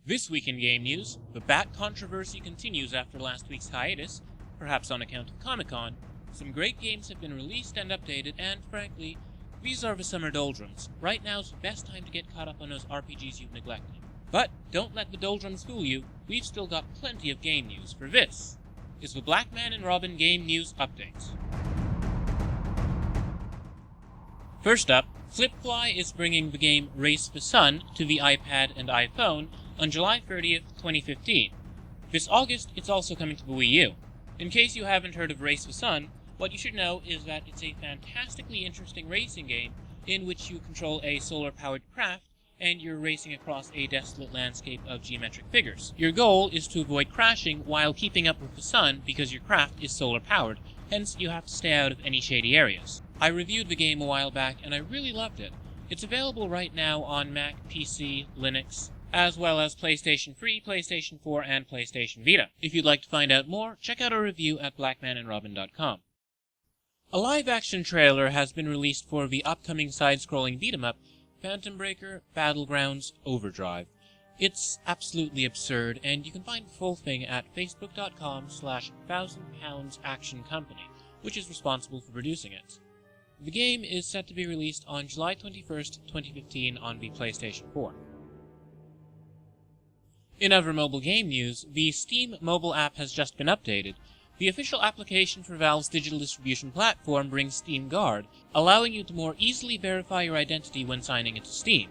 This week in game news, the Bat controversy continues after last week's hiatus, perhaps on account of Comic-Con. Some great games have been released and updated, and frankly, these are the summer doldrums. Right now's the best time to get caught up on those RPGs you've neglected. But don't let the doldrums fool you, we've still got plenty of game news, for this is the Blackman and Robin game news update. First up, Flipfly is bringing the game Race the Sun to the iPad and iPhone on July 30th, 2015. This August, it's also coming to the Wii U. In case you haven't heard of Race the Sun, what you should know is that it's a fantastically interesting racing game in which you control a solar-powered craft and you're racing across a desolate landscape of geometric figures. Your goal is to avoid crashing while keeping up with the sun because your craft is solar-powered, hence you have to stay out of any shady areas. I reviewed the game a while back and I really loved it. It's available right now on Mac, PC, Linux, as well as PlayStation 3, PlayStation 4, and PlayStation Vita. If you'd like to find out more, check out our review at blackmanandrobin.com. A live-action trailer has been released for the upcoming side-scrolling beat-em-up, Phantom Breaker Battlegrounds Overdrive. It's absolutely absurd, and you can find the full thing at facebook.com/1000pounds Action Company, which is responsible for producing it. The game is set to be released on July 21st, 2015 on the PlayStation 4. In other mobile game news, the Steam mobile app has just been updated. The official application for Valve's digital distribution platform brings Steam Guard, allowing you to more easily verify your identity when signing into Steam.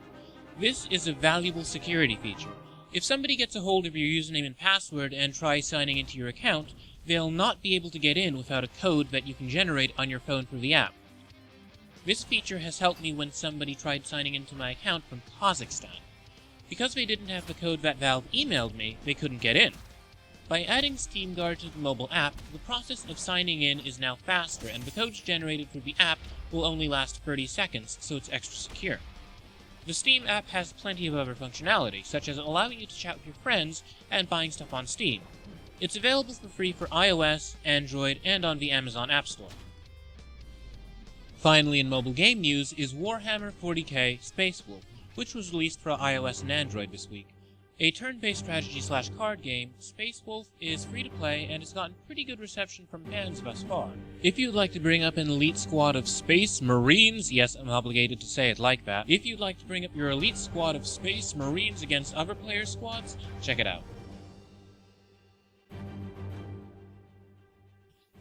This is a valuable security feature. If somebody gets a hold of your username and password and tries signing into your account, they'll not be able to get in without a code that you can generate on your phone through the app. This feature has helped me when somebody tried signing into my account from Kazakhstan. Because they didn't have the code that Valve emailed me, they couldn't get in. By adding Steam Guard to the mobile app, the process of signing in is now faster, and the codes generated through the app will only last 30 seconds, so it's extra secure. The Steam app has plenty of other functionality, such as allowing you to chat with your friends and buying stuff on Steam. It's available for free for iOS, Android, and on the Amazon App Store. Finally, in mobile game news is Warhammer 40k Space Wolf, which was released for iOS and Android this week. A turn-based strategy/card game, Space Wolf is free to play and has gotten pretty good reception from fans thus far. If you'd like to bring up an elite squad of Space Marines, yes, I'm obligated to say it like that. If you'd like to bring up your elite squad of Space Marines against other players' squads, check it out.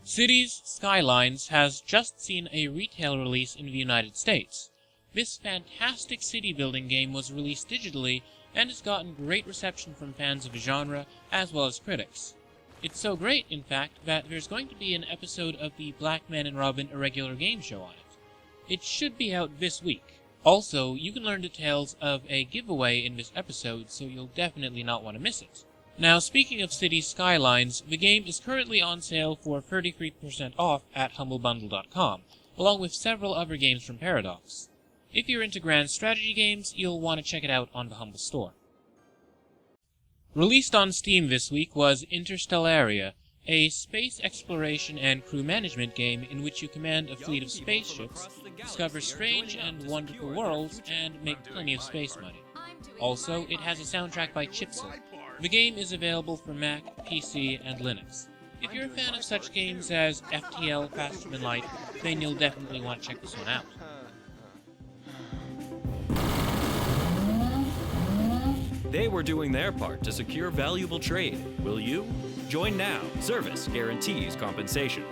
Cities Skylines has just seen a retail release in the United States. This fantastic city-building game was released digitally and has gotten great reception from fans of the genre as well as critics. It's so great, in fact, that there's going to be an episode of the Blackman and Robin Irregular Game Show on it. It should be out this week. Also, you can learn details of a giveaway in this episode, so you'll definitely not want to miss it. Now, speaking of City Skylines, the game is currently on sale for 33% off at humblebundle.com, along with several other games from Paradox. If you're into grand strategy games, you'll want to check it out on the Humble Store. Released on Steam this week was Interstellaria, a space exploration and crew management game in which you command a fleet of spaceships, discover strange and wonderful worlds, and make plenty of space money. Also, it has a soundtrack by Chipsil. The game is available for Mac, PC, and Linux. If you're a fan of such games as FTL Faster Than Light, then you'll definitely want to check this one out. They were doing their part to secure valuable trade. Will you? Join now. Service guarantees compensation.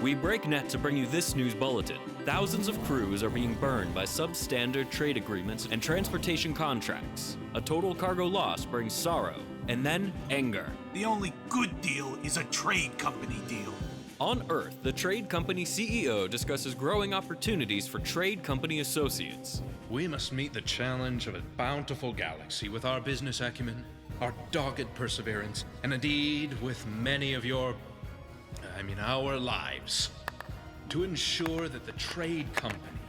We break net to bring you this news bulletin. Thousands of crews are being burned by substandard trade agreements and transportation contracts. A total cargo loss brings sorrow, and then anger. The only good deal is a trade company deal. On Earth, the trade company CEO discusses growing opportunities for trade company associates. We must meet the challenge of a bountiful galaxy with our business acumen, our dogged perseverance, and indeed with many of our lives, to ensure that the trade company,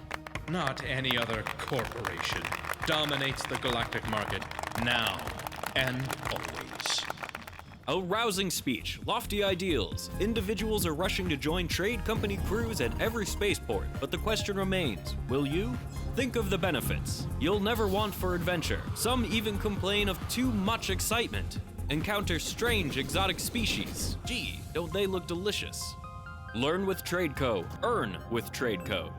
not any other corporation, dominates the galactic market now and always. A rousing speech, lofty ideals. Individuals are rushing to join trade company crews at every spaceport, but the question remains, will you? Think of the benefits. You'll never want for adventure. Some even complain of too much excitement. Encounter strange exotic species. Gee, don't they look delicious? Learn with TradeCo. Earn with TradeCo.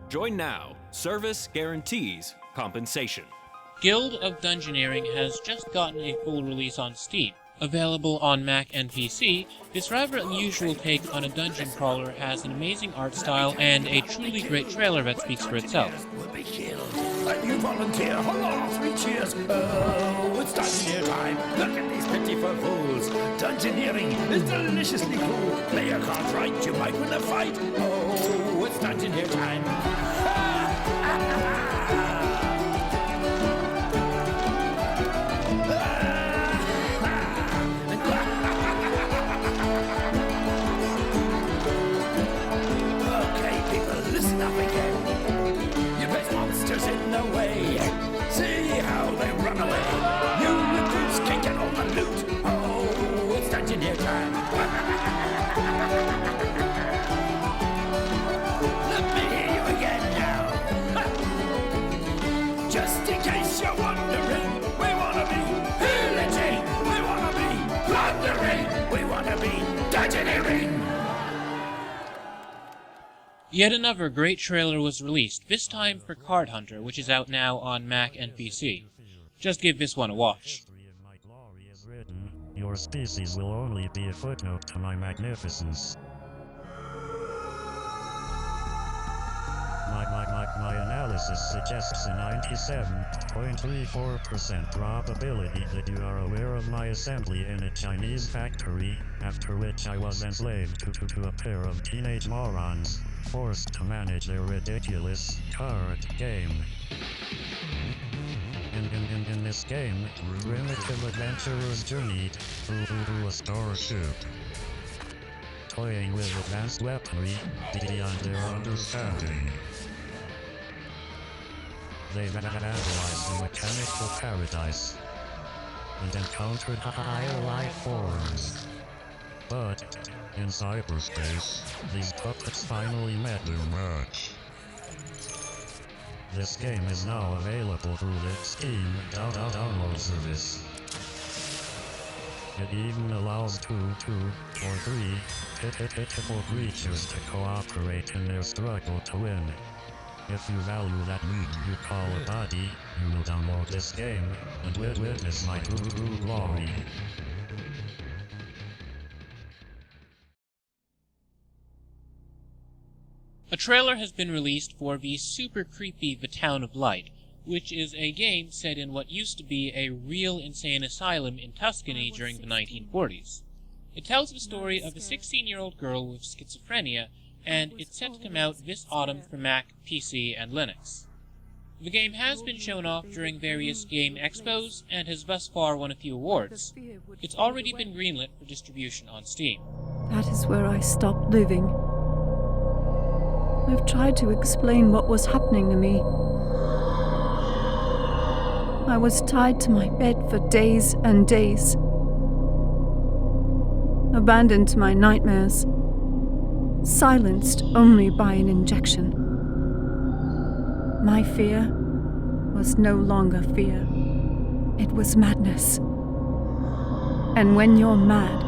Join now. Service guarantees compensation. Guild of Dungeoneering has just gotten a full release on Steam. Available on Mac and PC, this rather unusual take on a dungeon crawler has an amazing art style and a truly great trailer that speaks for itself. Will be killed. A new volunteer. Hurrah! 3 cheers. Oh, it's Dungeoneer time. Look at these pitiful fools. Dungeoneering is deliciously cool. Play your cards right, you might win a fight. Oh, it's Dungeoneer time. Okay, people, listen up again. You put monsters in the way. See how they run away. You recruits can't get all the loot. Oh, it's Dungeoneer time. Let me hear you again now. Just in case you're wondering, we wanna be pillaging. We wanna be plundering. We wanna be Dungeoneering. Yet another great trailer was released, this time for Card Hunter, which is out now on Mac and PC. Just give this one a watch. Your species will only be a footnote to my magnificence. My analysis suggests a 97.34% probability that you are aware of my assembly in a Chinese factory, after which I was enslaved to a pair of teenage morons, forced to manage their ridiculous card game. In this game, primitive adventurers journeyed through a starship, toying with advanced weaponry beyond their understanding. They vandalized the mechanical paradise and encountered higher life forms. But, in cyberspace, these puppets finally met their match. This game is now available through the Steam download service. It even allows 2 or 3 pitiful creatures to cooperate in their struggle to win. If you value that meat you call a body, you will download this game and witness my true glory. A trailer has been released for the super creepy The Town of Light, which is a game set in what used to be a real insane asylum in Tuscany during the 1940s. It tells the story of a 16-year-old girl with schizophrenia, and it's set to come out this autumn for Mac, PC, and Linux. The game has been shown off during various game expos, and has thus far won a few awards. It's already been greenlit for distribution on Steam. That is where I stopped living. I've tried to explain what was happening to me. I was tied to my bed for days and days, abandoned to my nightmares, silenced only by an injection. My fear was no longer fear. It was madness. And when you're mad,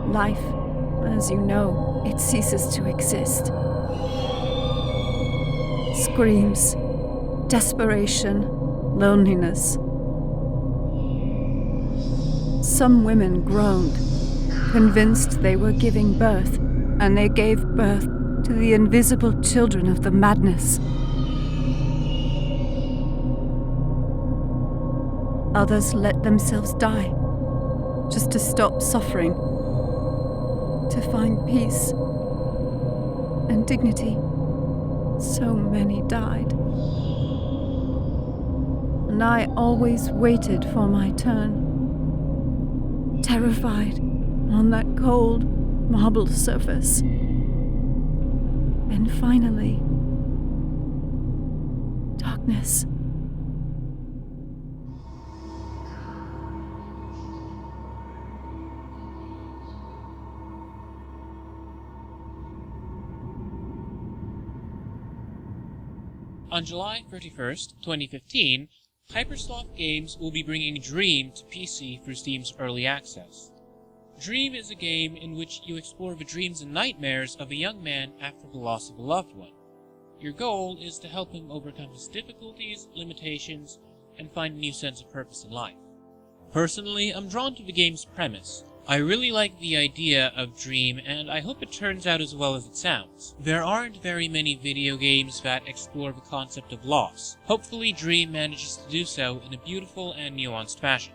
life, as you know, it ceases to exist. Screams, desperation, loneliness. Some women groaned, convinced they were giving birth, and they gave birth to the invisible children of the madness. Others let themselves die, just to stop suffering, to find peace and dignity. So many died. And I always waited for my turn, terrified on that cold marble surface. And finally, darkness. On July 31st, 2015, Hypersloth Games will be bringing Dream to PC through Steam's Early Access. Dream is a game in which you explore the dreams and nightmares of a young man after the loss of a loved one. Your goal is to help him overcome his difficulties, limitations, and find a new sense of purpose in life. Personally, I'm drawn to the game's premise. I really like the idea of Dream, and I hope it turns out as well as it sounds. There aren't very many video games that explore the concept of loss. Hopefully Dream manages to do so in a beautiful and nuanced fashion.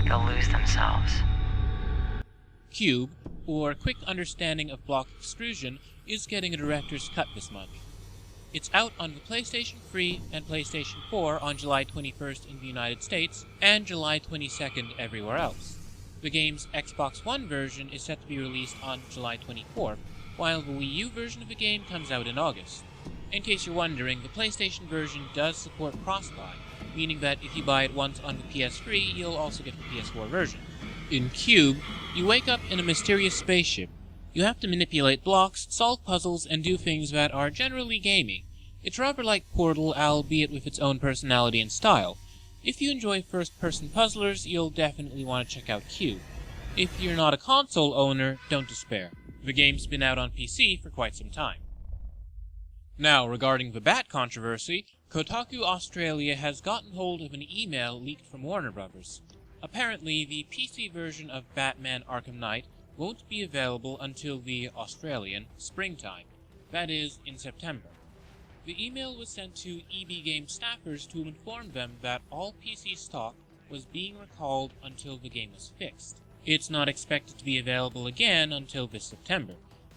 They'll lose themselves. Cube, or Quick Understanding of Block Extrusion, is getting a director's cut this month. It's out on the PlayStation 3 and PlayStation 4 on July 21st in the United States, and July 22nd everywhere else. The game's Xbox One version is set to be released on July 24th, while the Wii U version of the game comes out in August. In case you're wondering, the PlayStation version does support cross-buy, meaning that if you buy it once on the PS3, you'll also get the PS4 version. In Cube, you wake up in a mysterious spaceship. You have to manipulate blocks, solve puzzles, and do things that are generally gamey. It's rather like Portal, albeit with its own personality and style. If you enjoy first-person puzzlers, you'll definitely want to check out Cube. If you're not a console owner, don't despair. The game's been out on PC for quite some time. Now, regarding the Bat controversy, Kotaku Australia has gotten hold of an email leaked from Warner Bros. Apparently, the PC version of Batman Arkham Knight won't be available until the Australian springtime, that is, in September. The email was sent to EB Games staffers to inform them that all PC stock was being recalled until the game was fixed. It's not expected to be available again until this September.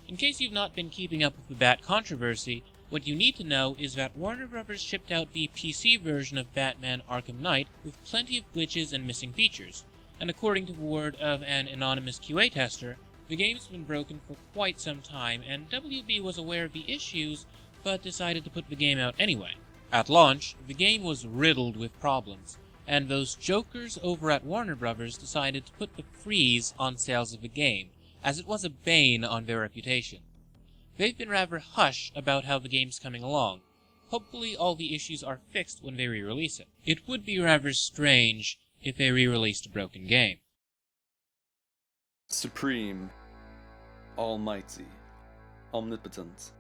In case you've not been keeping up with the Bat controversy, what you need to know is that Warner Bros. Shipped out the PC version of Batman Arkham Knight with plenty of glitches and missing features, and according to the word of an anonymous QA tester, the game's been broken for quite some time, and WB was aware of the issues, but decided to put the game out anyway. At launch, the game was riddled with problems, and those jokers over at Warner Bros. Decided to put the freeze on sales of the game, as it was a bane on their reputation. They've been rather hush about how the game's coming along. Hopefully all the issues are fixed when they re-release it. It would be rather strange if they re-released a broken game. Supreme, almighty, omnipotent.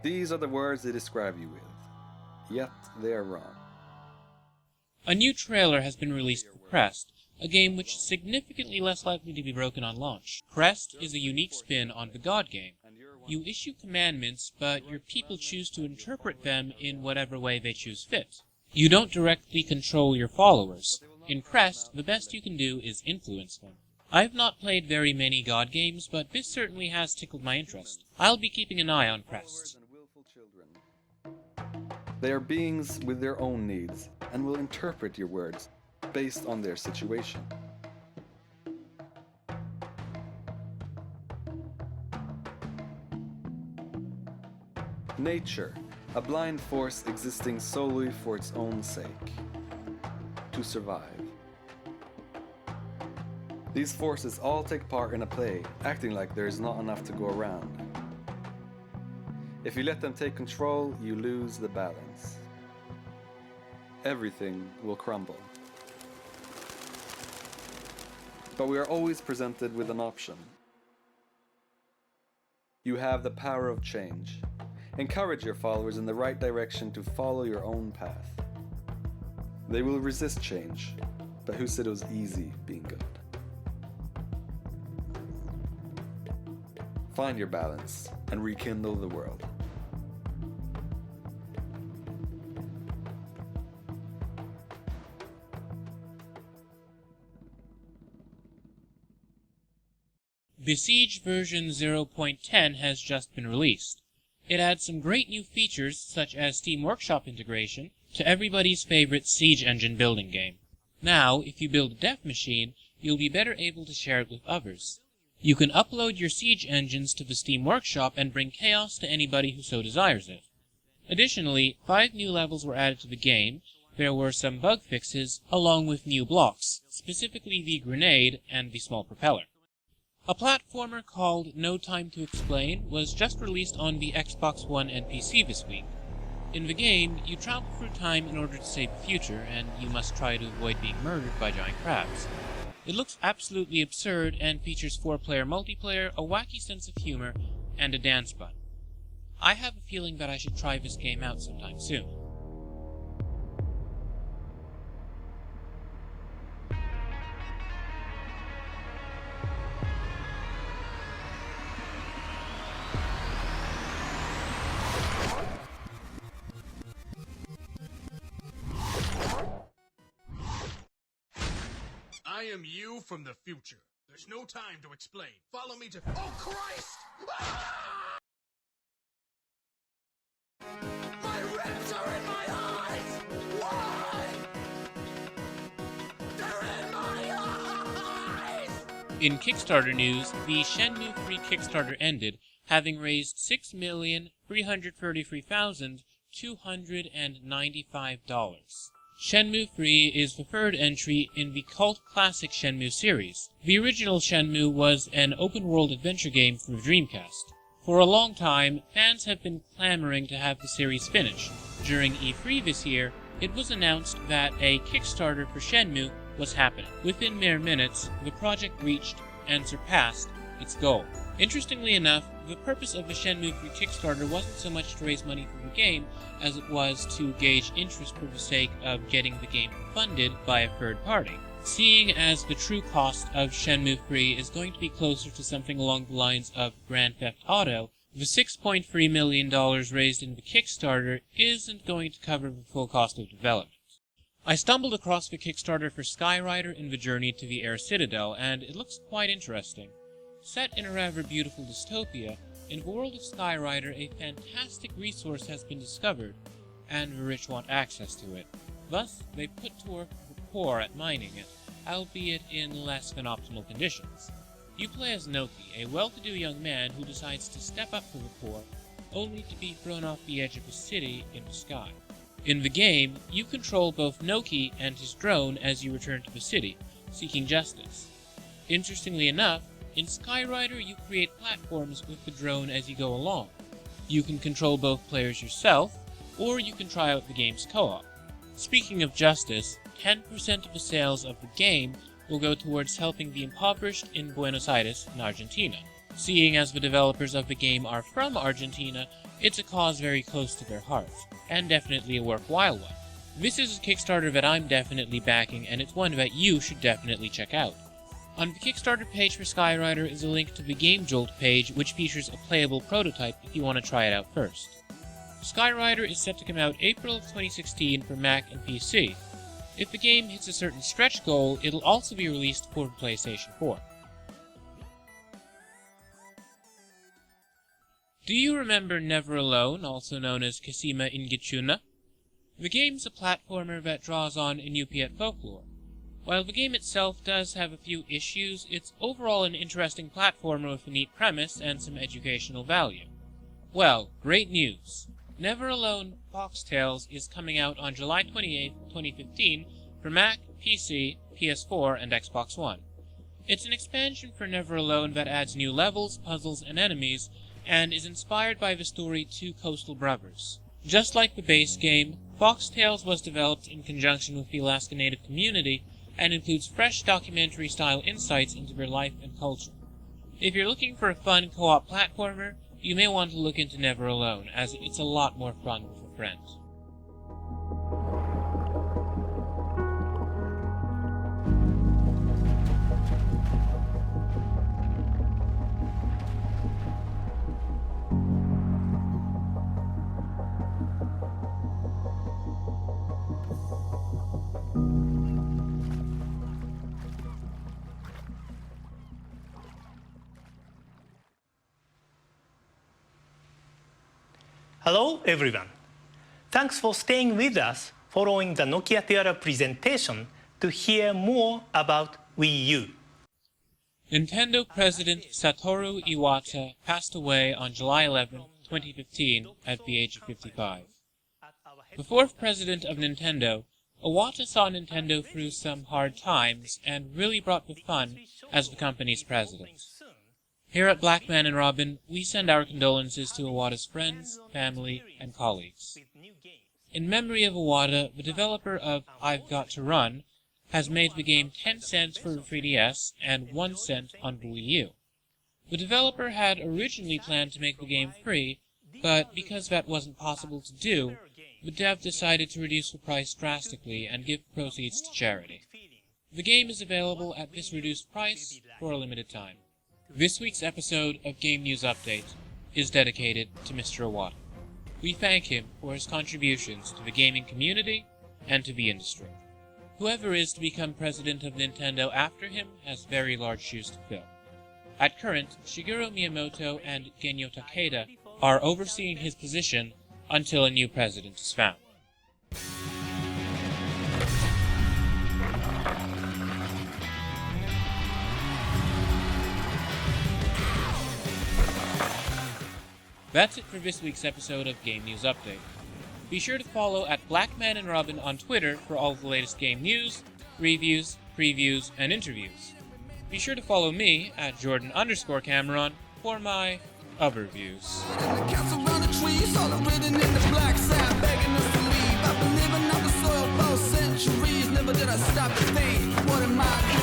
These are the words they describe you with, yet they are wrong. A new trailer has been released for Crest, a game which is significantly less likely to be broken on launch. Crest is a unique spin on the God game. You issue commandments, but your people choose to interpret them in whatever way they choose fit. You don't directly control your followers. In Crest, the best you can do is influence them. I've not played very many God games, but this certainly has tickled my interest. I'll be keeping an eye on Crest. They are beings with their own needs, and will interpret your words based on their situation. Nature, a blind force existing solely for its own sake, to survive. These forces all take part in a play, acting like there is not enough to go around. If you let them take control, you lose the balance. Everything will crumble. But we are always presented with an option. You have the power of change. Encourage your followers in the right direction to follow your own path. They will resist change, but who said it was easy being good? Find your balance and rekindle the world. Besiege version 0.10 has just been released. It adds some great new features such as Steam Workshop integration to everybody's favorite Siege engine building game. Now, if you build a dev machine, you'll be better able to share it with others. You can upload your Siege engines to the Steam Workshop and bring chaos to anybody who so desires it. Additionally, 5 new levels were added to the game. There were some bug fixes, along with new blocks, specifically the grenade and the small propeller. A platformer called No Time to Explain was just released on the Xbox One and PC this week. In the game, you travel through time in order to save the future, and you must try to avoid being murdered by giant crabs. It looks absolutely absurd and features 4-player multiplayer, a wacky sense of humor, and a dance button. I have a feeling that I should try this game out sometime soon. I am you from the future. There's no time to explain. Follow me to... Oh, Christ! Ah! My ribs are in my eyes! Why? They're in my eyes! In Kickstarter news, the Shenmue 3 Kickstarter ended, having raised $6,333,295. Shenmue 3 is the third entry in the cult classic Shenmue series. The original Shenmue was an open-world adventure game for the Dreamcast. For a long time, fans have been clamoring to have the series finish. During E3 this year, it was announced that a Kickstarter for Shenmue was happening. Within mere minutes, the project reached and surpassed its goal. Interestingly enough, the purpose of the Shenmue 3 Kickstarter wasn't so much to raise money for the game as it was to gauge interest for the sake of getting the game funded by a third party. Seeing as the true cost of Shenmue 3 is going to be closer to something along the lines of Grand Theft Auto, the $6.3 million raised in the Kickstarter isn't going to cover the full cost of development. I stumbled across the Kickstarter for Skyrider in the Journey to the Air Citadel, and it looks quite interesting. Set in a rather beautiful dystopia, in the world of Skyrider a fantastic resource has been discovered, and the rich want access to it. Thus, they put to work the poor at mining it, albeit in less than optimal conditions. You play as Noki, a well-to-do young man who decides to step up for the poor, only to be thrown off the edge of a city in the sky. In the game, you control both Noki and his drone as you return to the city, seeking justice. Interestingly enough, in Skyrider, you create platforms with the drone as you go along. You can control both players yourself, or you can try out the game's co-op. Speaking of justice, 10% of the sales of the game will go towards helping the impoverished in Buenos Aires, in Argentina. Seeing as the developers of the game are from Argentina, it's a cause very close to their hearts, and definitely a worthwhile one. This is a Kickstarter that I'm definitely backing, and it's one that you should definitely check out. On the Kickstarter page for Skyrider is a link to the Game Jolt page, which features a playable prototype if you want to try it out first. Skyrider is set to come out April of 2016 for Mac and PC. If the game hits a certain stretch goal, it'll also be released for the PlayStation 4. Do you remember Never Alone, also known as Kasima Ingechuna? The game's a platformer that draws on Inupiat folklore. While the game itself does have a few issues, it's overall an interesting platformer with a neat premise and some educational value. Well, great news! Never Alone Foxtails is coming out on July 28, 2015 for Mac, PC, PS4, and Xbox One. It's an expansion for Never Alone that adds new levels, puzzles, and enemies, and is inspired by the story Two Coastal Brothers. Just like the base game, Foxtails was developed in conjunction with the Alaska Native community and includes fresh documentary-style insights into their life and culture. If you're looking for a fun co-op platformer, you may want to look into Never Alone, as it's a lot more fun with a friend. Hello, everyone. Thanks for staying with us following the Nokia Theater presentation to hear more about Wii U. Nintendo President Satoru Iwata passed away on July 11, 2015, at the age of 55. The fourth president of Nintendo, Iwata saw Nintendo through some hard times and really brought the fun as the company's president. Here at Blackman and Robin, we send our condolences to Iwata's friends, family, and colleagues. In memory of Iwata, the developer of I've Got to Run has made the game 10 cents for the 3DS and 1 cent on the Wii U. The developer had originally planned to make the game free, but because that wasn't possible to do, the dev decided to reduce the price drastically and give proceeds to charity. The game is available at this reduced price for a limited time. This week's episode of Game News Update is dedicated to Mr. Iwata. We thank him for his contributions to the gaming community and to the industry. Whoever is to become president of Nintendo after him has very large shoes to fill. At current, Shigeru Miyamoto and Genyo Takeda are overseeing his position until a new president is found. That's it for this week's episode of Game News Update. Be sure to follow at Blackman and Robin on Twitter for all of the latest game news, reviews, previews, and interviews. Be sure to follow me at Jordan_Cameron for my other views. Never did I stop to think, what am I